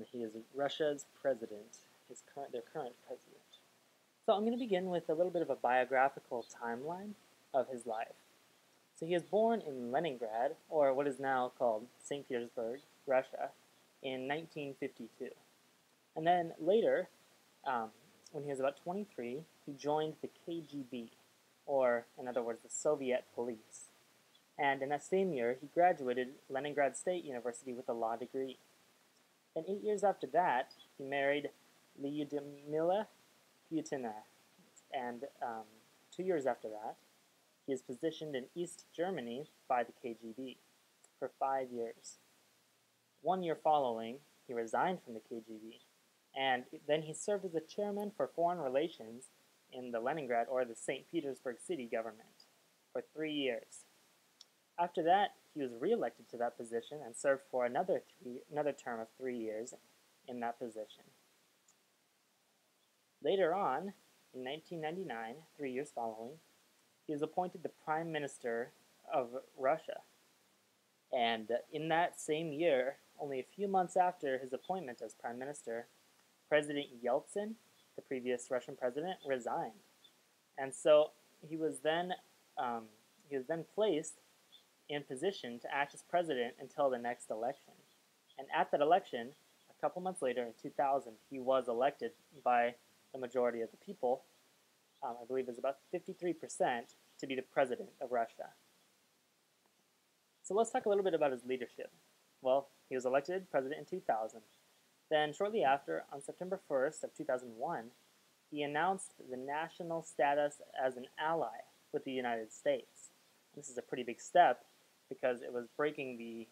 and he is Russia's president, their current president. So I'm going to begin with a little bit of a biographical timeline of his life. So he was born in Leningrad, or what is now called St. Petersburg, Russia, in 1952. And then later, when he was about 23, he joined the KGB, or in other words, the Soviet police. And in that same year, he graduated Leningrad State University with a law degree. Then 8 years after that, he married Lyudmila Putina. And 2 years after that, he is positioned in East Germany by the KGB for 5 years. 1 year following, he resigned from the KGB, and then he served as the chairman for foreign relations in the Leningrad or the St. Petersburg city government for 3 years. After that, he was re-elected to that position and served for another term of 3 years in that position. Later on, in 1999, 3 years following, he was appointed the Prime Minister of Russia. And in that same year, only a few months after his appointment as Prime Minister, President Yeltsin, the previous Russian president, resigned. And so he was then placed in position to act as president until the next election. And at that election, a couple months later, in 2000, he was elected by the majority of the people, I believe it was about 53%, to be the president of Russia. So let's talk a little bit about his leadership. Well, he was elected president in 2000. Then shortly after, on September 1st of 2001, he announced the national status as an ally with the United States. This is a pretty big step because it was breaking the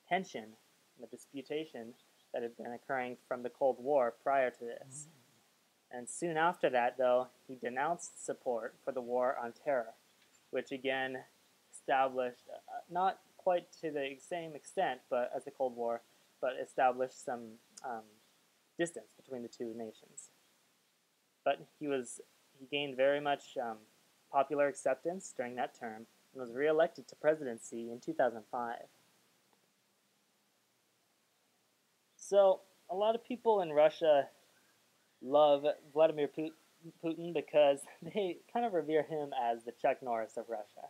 tension and the disputation that had been occurring from the Cold War prior to this. And soon after that, though, he denounced support for the war on terror, which again established, not quite to the same extent but as the Cold War, but established some distance between the two nations. But he gained very much popular acceptance during that term and was re-elected to presidency in 2005. So a lot of people in Russia love Vladimir Putin because they kind of revere him as the Chuck Norris of Russia.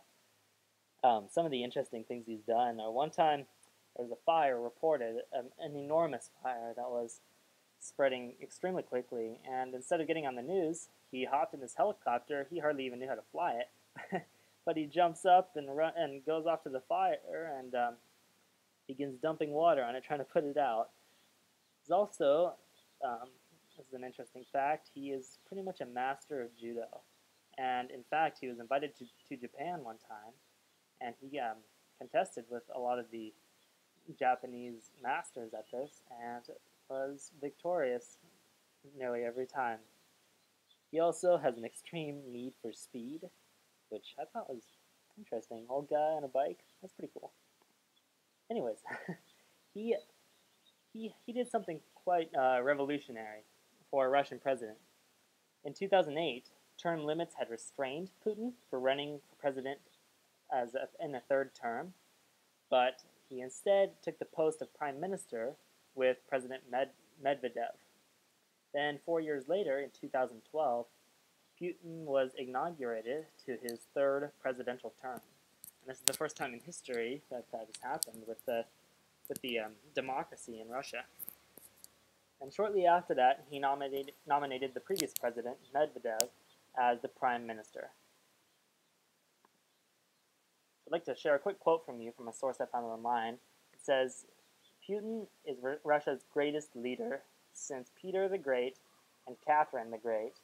Some of the interesting things he's done are one time there was a fire reported, an enormous fire that was spreading extremely quickly, and instead of getting on the news, he hopped in his helicopter. He hardly even knew how to fly it, but he jumps up and goes off to the fire and begins dumping water on it, trying to put it out. He's also, this is an interesting fact, he is pretty much a master of judo, and in fact he was invited to Japan one time, and he contested with a lot of the Japanese masters at this and was victorious nearly every time. He also has an extreme need for speed, which I thought was interesting. Old guy on a bike, that's pretty cool. Anyways, he did something quite revolutionary for a Russian president. In 2008, term limits had restrained Putin for running for president in a third term, but he instead took the post of prime minister with President Medvedev. Then 4 years later, in 2012, Putin was inaugurated to his third presidential term. And this is the first time in history that has happened with the democracy in Russia. And shortly after that, he nominated the previous president, Medvedev, as the prime minister. I'd like to share a quick quote from you from a source I found online. It says, "Putin is Russia's greatest leader since Peter the Great and Catherine the Great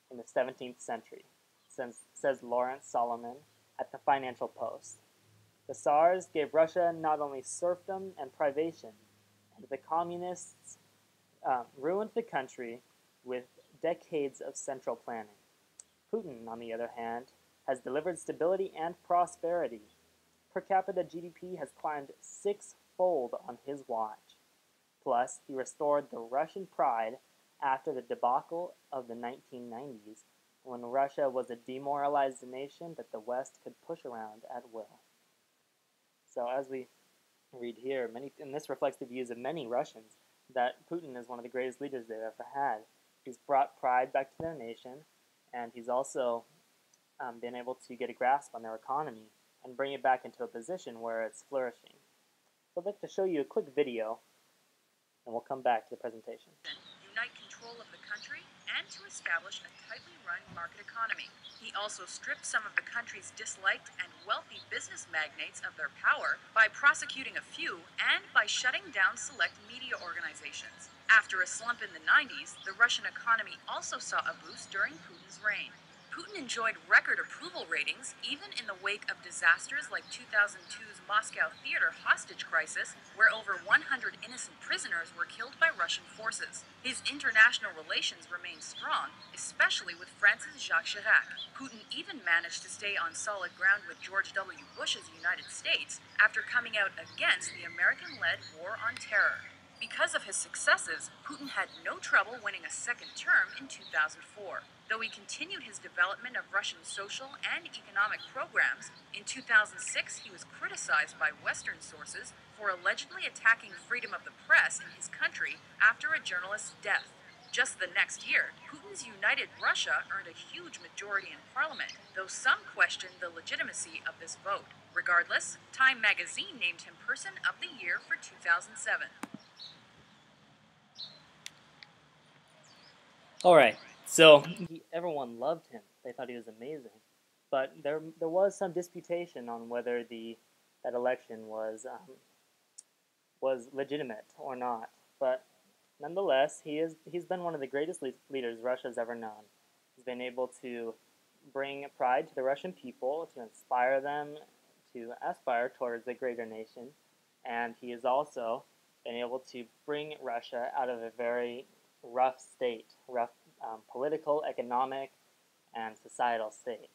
in the 17th century," says Lawrence Solomon at the Financial Post. "The Tsars gave Russia not only serfdom and privation, and the communists ruined the country with decades of central planning. Putin, on the other hand, has delivered stability and prosperity. Per capita GDP has climbed six-fold on his watch. Plus, he restored the Russian pride after the debacle of the 1990s, when Russia was a demoralized nation that the West could push around at will." So as we read here, and this reflects the views of many Russians, that Putin is one of the greatest leaders they've ever had. He's brought pride back to their nation, and he's also been able to get a grasp on their economy and bring it back into a position where it's flourishing. So I'd like to show you a quick video, and we'll come back to the presentation. Unite control of the country and to establish a tightly run market economy. He also stripped some of the country's disliked and wealthy business magnates of their power by prosecuting a few and by shutting down select media organizations. After a slump in the 90s, the Russian economy also saw a boost during Putin's reign. Putin enjoyed record approval ratings even in the wake of disasters like 2002's Moscow theater hostage crisis, where over 100 innocent prisoners were killed by Russian forces. His international relations remained strong, especially with France's Jacques Chirac. Putin even managed to stay on solid ground with George W. Bush's United States after coming out against the American-led War on Terror. Because of his successes, Putin had no trouble winning a second term in 2004. Though he continued his development of Russian social and economic programs, in 2006 he was criticized by Western sources for allegedly attacking freedom of the press in his country after a journalist's death. Just the next year, Putin's United Russia earned a huge majority in parliament, though some questioned the legitimacy of this vote. Regardless, Time magazine named him Person of the Year for 2007. Alright, so everyone loved him. They thought he was amazing. But there was some disputation on whether that election was legitimate or not. But nonetheless, he's been one of the greatest leaders Russia's ever known. He's been able to bring pride to the Russian people, to inspire them to aspire towards a greater nation, and he has also been able to bring Russia out of a very rough state, rough political, economic, and societal state.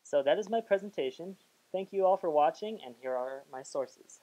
So that is my presentation. Thank you all for watching, and here are my sources.